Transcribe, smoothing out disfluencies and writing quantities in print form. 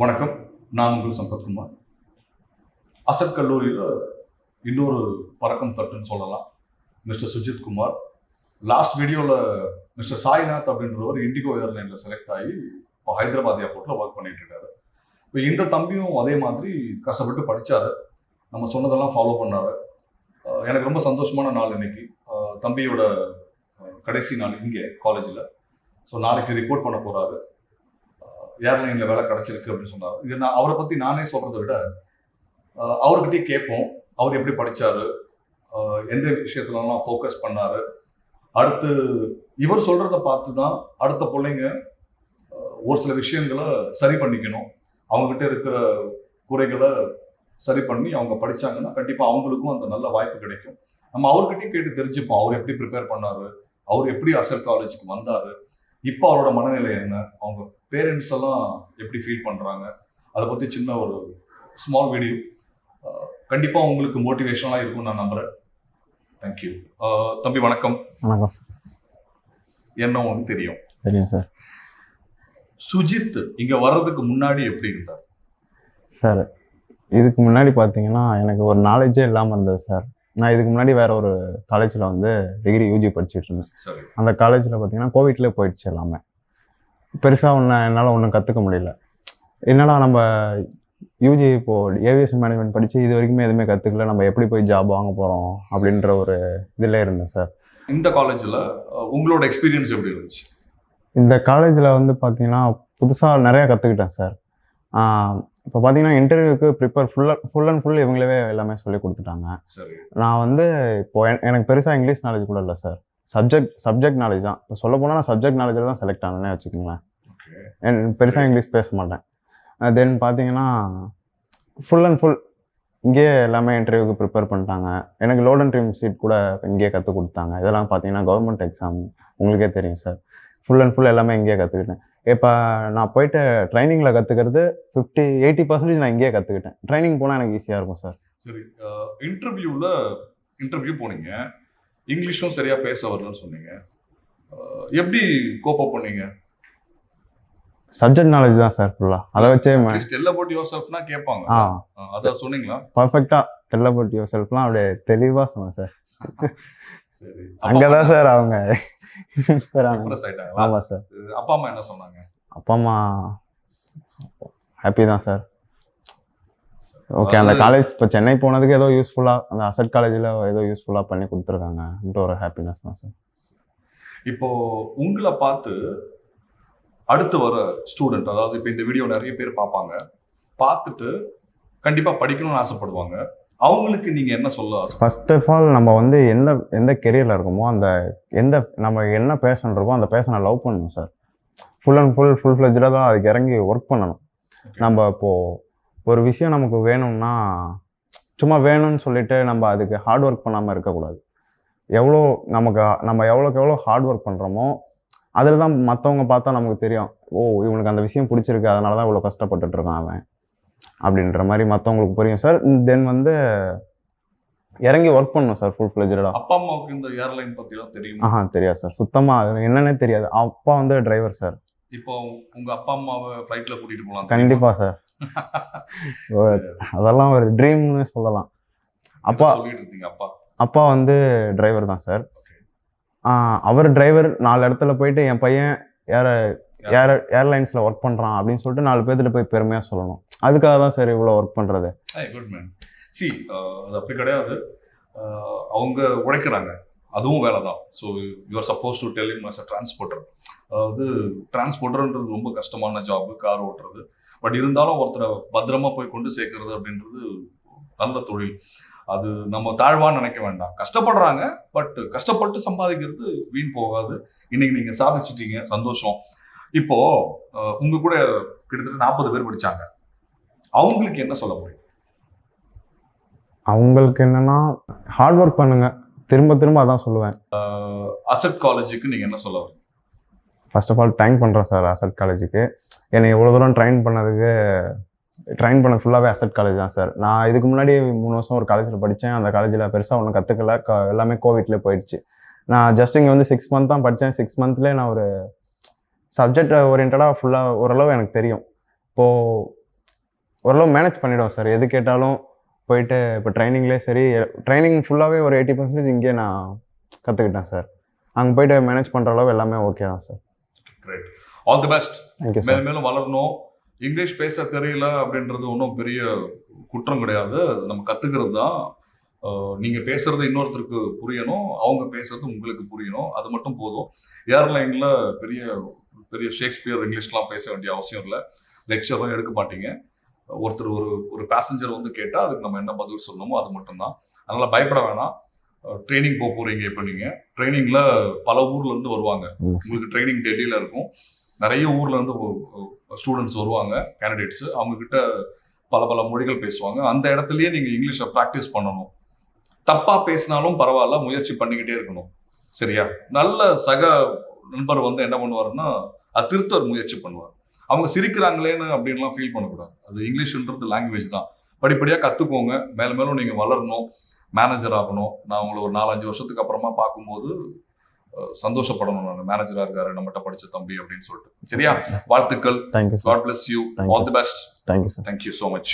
வணக்கம். நான் உங்கள் சம்பத்குமார். அசட் கல்லூரியில் இன்னொரு பறக்கும் தட்டுன்னு சொல்லலாம். மிஸ்டர் சுஜித் குமார். லாஸ்ட் வீடியோவில் மிஸ்டர் சாய்நாத் அப்படின்றவர் இண்டிகோ ஏர்லைனில் செலக்ட் ஆகி இப்போ ஹைதராபாத் ஏர்போர்ட்டில் ஒர்க் பண்ணிட்டு இருக்காரு. இப்போ இந்த தம்பியும் அதே மாதிரி கஷ்டப்பட்டு படித்தார். நம்ம சொன்னதெல்லாம் ஃபாலோ பண்ணார். எனக்கு ரொம்ப சந்தோஷமான நாள் இன்னைக்கு. தம்பியோட கடைசி நாள் இங்கே காலேஜில். ஸோ நாளைக்கு ரிப்போர்ட் பண்ண போகிறாரு. ஏர்லைனில் வேலை கிடச்சிருக்கு அப்படின்னு சொன்னார். இது நான் அவரை பற்றி நானே சொல்கிறத விட அவர்கிட்டயே கேட்போம். அவர் எப்படி படித்தார், எந்த விஷயத்துலலாம் ஃபோக்கஸ் பண்ணார், அடுத்து இவர் சொல்கிறத பார்த்து தான் அடுத்த பிள்ளைங்க ஒரு சில விஷயங்களை சரி பண்ணிக்கணும். அவங்ககிட்ட இருக்கிற குறைகளை சரி பண்ணி அவங்க படித்தாங்கன்னா கண்டிப்பாக அவங்களுக்கும் அந்த நல்ல வாய்ப்பு கிடைக்கும். நம்ம அவர்கிட்டயும் கேட்டு தெரிஞ்சுப்போம். அவர் எப்படி ப்ரிப்பேர் பண்ணார், அவர் எப்படி அசட் காலேஜுக்கு வந்தார், இப்போ அவரோட மனநிலை என்ன, அவங்க பேரண்ட்ஸ் எல்லாம் எப்படி ஃபீல் பண்ணுறாங்க, அதை பற்றி சின்ன ஒரு ஸ்மால் வீடியோ. கண்டிப்பாக உங்களுக்கு மோட்டிவேஷனலாக இருக்கும்னு நான் நம்புகிறேன். தேங்க்யூ. தம்பி வணக்கம். வணக்கம். என்ன உங்களுக்கு தெரியும்? தெரியும் சார். சுஜித் இங்கே வர்றதுக்கு முன்னாடி எப்படி இருந்தார் சார்? இதுக்கு முன்னாடி பார்த்தீங்கன்னா எனக்கு ஒரு நாலேஜே இல்லாமல் இருந்தது சார். நான் இதுக்கு முன்னாடி வேற ஒரு காலேஜில் வந்து டிகிரி யூஜி படிச்சுட்டு இருந்தேன். சரி. அந்த காலேஜில் பார்த்தீங்கன்னா கோவிட்லேயே போயிடுச்சு எல்லாமே. பெருசாக என்னால் ஒன்றும் கற்றுக்க முடியல. என்னடா நம்ம யூஜி இப்போது ஏவியேஷன் மேனேஜ்மெண்ட் படித்து இது வரைக்குமே எதுவுமே கற்றுக்கல, நம்ம எப்படி போய் ஜாப் வாங்க போகிறோம் அப்படின்ற ஒரு இதில் இருந்தேன் சார். இந்த காலேஜில் உங்களோட எக்ஸ்பீரியன்ஸ் எப்படி இருந்துச்சு? இந்த காலேஜில் வந்து பார்த்தீங்கன்னா புதுசாக நிறையா கற்றுக்கிட்டேன் சார். இப்போ பார்த்தீங்கன்னா இன்டர்வியூக்கு ப்ரிப்பேர் ஃபுல் அண்ட் ஃபுல் இவங்களவே எல்லாமே சொல்லி கொடுத்துட்டாங்க. சரி. நான் வந்து எனக்கு பெருசாக இங்கிலீஷ் நாலேஜ் கூட இல்லை சார். சப்ஜெக்ட் நாலேஜ் தான். இப்போ சொல்ல போனால் நான் சப்ஜெக்ட் நாலேஜில் தான் செலக்ட் ஆனேன்னே வச்சுக்கோங்களேன். பெருசாக இங்கிலீஷ் பேச மாட்டேன். தென் பார்த்தீங்கன்னா ஃபுல் அண்ட் ஃபுல் இங்கேயே எல்லாமே இன்டர்வியூக்கு ப்ரிப்பேர் பண்ணிட்டாங்க. எனக்கு லோட் அண்ட் ட்ரீம் சீட் கூட இங்கேயே கற்றுக் கொடுத்தாங்க. இதெல்லாம் பார்த்தீங்கன்னா கவர்மெண்ட் எக்ஸாம் உங்களுக்கே தெரியும் சார். ஃபுல் அண்ட் ஃபுல் எல்லாமே இங்கேயே கற்றுக்கிட்டேன். இப்போ நான் போயிட்டு ட்ரைனிங்கில் கற்றுக்கிறது 80% நான் இங்கேயே கற்றுக்கிட்டேன். ட்ரைனிங் போனால் எனக்கு ஈஸியாக இருக்கும் சார். சரி. இன்டர்வியூ போனீங்க, இங்கிலீஷும் சரியாக பேச வரலன்னு சொன்னீங்க. எப்படி கோப்பப் பண்ணீங்க? சப்ஜெக்ட் நாலேஜ் தான் சார் ஃபுல்லாக. அதை வச்சே டெல் அபவுட் யுவர் செல்ஃப்னா கேட்பாங்க. அதான் சொன்னீங்களா? பர்ஃபெக்டாக டெல் அபவுட் யுவர் செல்ஃப்லாம் அப்படியே தெளிவாக சொன்னேன் சார். சரி. அங்கே தான் சார் அவங்க ஆமாம் சார். அப்பா அம்மா என்ன சொன்னாங்க? அப்பா அம்மா ஹாப்பி தான் சார். ஓகே, அந்த காலேஜ் இப்போ சென்னை போனதுக்கு ஏதோ யூஸ்ஃபுல்லாக அந்த அசட் காலேஜில் ஏதோ யூஸ்ஃபுல்லாக பண்ணி கொடுத்துருக்காங்கன்ற ஒரு ஹாப்பினஸ் தான் சார். இப்போ உங்களை பார்த்து அடுத்து வர ஸ்டூடெண்ட், அதாவது இப்போ இந்த வீடியோ நிறைய பேர் பார்ப்பாங்க, பார்த்துட்டு கண்டிப்பாக படிக்கணும்னு ஆசைப்படுவாங்க. அவங்களுக்கு நீங்கள் என்ன சொல்ல ஆசை? ஃபர்ஸ்ட் ஆஃப் ஆல் நம்ம வந்து எந்த கெரியரில் இருக்கோமோ அந்த நம்ம என்ன பேஷன் இருக்கோ அந்த பேஷனை லவ் பண்ணணும் சார். ஃபுல் ஃப்ளெஜ்டாக தான் அதுக்கு இறங்கி ஒர்க் பண்ணணும். நம்ம இப்போது ஒரு விஷயம் நமக்கு வேணும்னா சும்மா வேணும்னு சொல்லிட்டு நம்ம அதுக்கு ஹார்ட் ஒர்க் பண்ணாமல் இருக்கக்கூடாது. நம்ம எவ்வளோக்கு எவ்வளோ ஹார்ட் ஒர்க் பண்ணுறோமோ அதில் தான் மற்றவங்க பார்த்தா நமக்கு தெரியும், ஓ இவனுக்கு அந்த விஷயம் பிடிச்சிருக்கு, அதனால தான் இவ்வளோ கஷ்டப்பட்டுட்டு இருக்கான் அவன் அப்படின்ற மாதிரி மற்றவங்களுக்கு புரியும் சார். தென் வந்து இறங்கி ஒர்க் பண்ணணும் சார் ஃபுல் ஃப்ளெஜ்டாக. அப்பா அம்மாவுக்கு இந்த ஏர்லைன் பற்றிலாம் தெரியும்? தெரியாது சார், சுத்தமாக அது என்னன்னே தெரியாது. அப்பா வந்து டிரைவர் சார். இப்போ உங்கள் அப்பா அம்மாவை ஃப்ளைட்டில் கூட்டிகிட்டு போகலாம்? கண்டிப்பாக சார். அதெல்லாம் ஒரு ட்ரீம்னு சொல்லலாம். அப்பா வந்து டிரைவர் தான் சார். அவர் டிரைவர் 4 இடத்துல போயிட்டு என் பையன் ஏர்லைன்ஸில் ஒர்க் பண்ணுறான் அப்படின்னு சொல்லிட்டு 4 பேர்கிட்ட போய் பெருமையாக சொல்லணும். அதுக்காக தான் சார் இவ்வளோ ஒர்க் பண்ணுறது. Good man. அது அப்படி கிடையாது. அவங்க உழைக்கிறாங்க, அதுவும் வேலை தான். So you're supposed to tell him as a transporter. அதாவது டிரான்ஸ்போர்ட்டர்ன்றது ரொம்ப கஷ்டமான ஜாபு, கார் ஓட்டுறது. பட் இருந்தாலும் ஒருத்தரை பத்திரமா போய் கொண்டு சேர்க்கறது அப்படின்றது நல்ல தொழில். அது நம்ம தாழ்வான்னு நினைக்க வேண்டாம். கஷ்டப்படுறாங்க, பட் கஷ்டப்பட்டு சம்பாதிக்கிறது வீண் போகாது. இன்னைக்கு நீங்கள் சாதிச்சிட்டீங்க, சந்தோஷம். இப்போ உங்க கூட கிட்டத்தட்ட 40 பேர் படித்தாங்க. அவங்களுக்கு என்ன சொல்ல முடியும்? அவங்களுக்கு என்னன்னா ஹார்ட் ஒர்க் பண்ணுங்க, திரும்ப அதான் சொல்லுவேன். அசட் காலேஜுக்கு நீங்கள் என்ன சொல்ல வரீங்க? ஃபர்ஸ்ட் ஆஃப் ஆல் தேங்க் பண்ணுறேன் சார் அசட் காலேஜுக்கு. என்னை இவ்வளோ தூரம் ட்ரைன் பண்ணது ஃபுல்லாகவே அசட் காலேஜ் தான் சார். நான் இதுக்கு முன்னாடி 3 வருஷம் ஒரு காலேஜில் படித்தேன். அந்த காலேஜில் பெருசாக ஒன்றும் கற்றுக்கல. எல்லாமே கோவிட்லேயே போயிடுச்சு. நான் ஜஸ்ட் இங்கே வந்து 6 மந்த் தான் படித்தேன். 6 மந்த்லேயே நான் ஒரு சப்ஜெக்ட் ஓரியன்டாக ஃபுல்லாக ஓரளவு எனக்கு தெரியும். இப்போது ஓரளவு மேனேஜ் பண்ணிவிடுவேன் சார். எது கேட்டாலும் போயிட்டு இப்போ ட்ரைனிங்லேயே சரி, ட்ரைனிங் ஃபுல்லாகவே ஒரு 80% இங்கேயே நான் கற்றுக்கிட்டேன் சார். அங்கே போயிட்டு மேனேஜ் பண்ணுற அளவு எல்லாமே ஓகே தான் sir. Great. All the best. Thank you sir. மேலும் மேலும் வளரணும். இங்கிலீஷ் பேச தெரியல அப்படின்றது ஒன்றும் பெரிய குற்றம் கிடையாது. அது நம்ம கற்றுக்கிறது தான். நீங்கள் பேசுகிறது இன்னொருத்தருக்கு புரியணும், அவங்க பேசுறது உங்களுக்கு புரியணும், அது மட்டும் போதும். ஏர்லைனில் பெரிய பெரிய ஷேக்ஸ்பியர் இங்கிலீஷ்லாம் பேச வேண்டிய அவசியம் இல்லை. லெக்சரும் எடுக்க மாட்டீங்க. ஒருத்தர் ஒரு பேசஞ்சர் வந்து கேட்டால் அதுக்கு நம்ம என்ன பதில் சொல்லணுமோ அது மட்டும்தான். அதனால் பயப்பட வேணாம். ட்ரைனிங் போக போகிறீங்க. இப்போ நீங்கள் ட்ரைனிங்கில் பல ஊர்லேருந்து வருவாங்க. உங்களுக்கு ட்ரைனிங் டெல்லியில் இருக்கும். நிறைய ஊர்லேருந்து ஸ்டூடெண்ட்ஸ் வருவாங்க, கேண்டிடேட்ஸு. அவங்கக்கிட்ட பல பல மொழிகள் பேசுவாங்க. அந்த இடத்துலையே நீங்கள் இங்கிலீஷை ப்ராக்டிஸ் பண்ணணும். தப்பாக பேசினாலும் பரவாயில்ல, முயற்சி பண்ணிக்கிட்டே இருக்கணும். சரியா? நல்ல சக நண்பர் வந்து என்ன பண்ணுவாருன்னா அது திருத்த முயற்சி பண்ணுவார். அவங்க சிரிக்கிறாங்களேன்னு அப்படின்லாம் ஃபீல் பண்ணக்கூடாது. அது இங்கிலீஷ்ன்றது லாங்குவேஜ் தான். படிப்படியாக கற்றுக்கோங்க. மேலும் மேலும் நீங்கள் வளரணும், மேனேஜர் ஆகணும். நான் உங்களை ஒரு 4-5 வருஷத்துக்கு அப்புறமா பார்க்கும்போது சந்தோஷப்படணும். நான் மேனேஜராக இருக்காரு நம்மகிட்ட படித்த தம்பி அப்படின்னு சொல்லிட்டு. சரியா? வாழ்த்துக்கள். Thank you sir. God bless you. Thank All you. the best. Thank you sir. Thank you so much.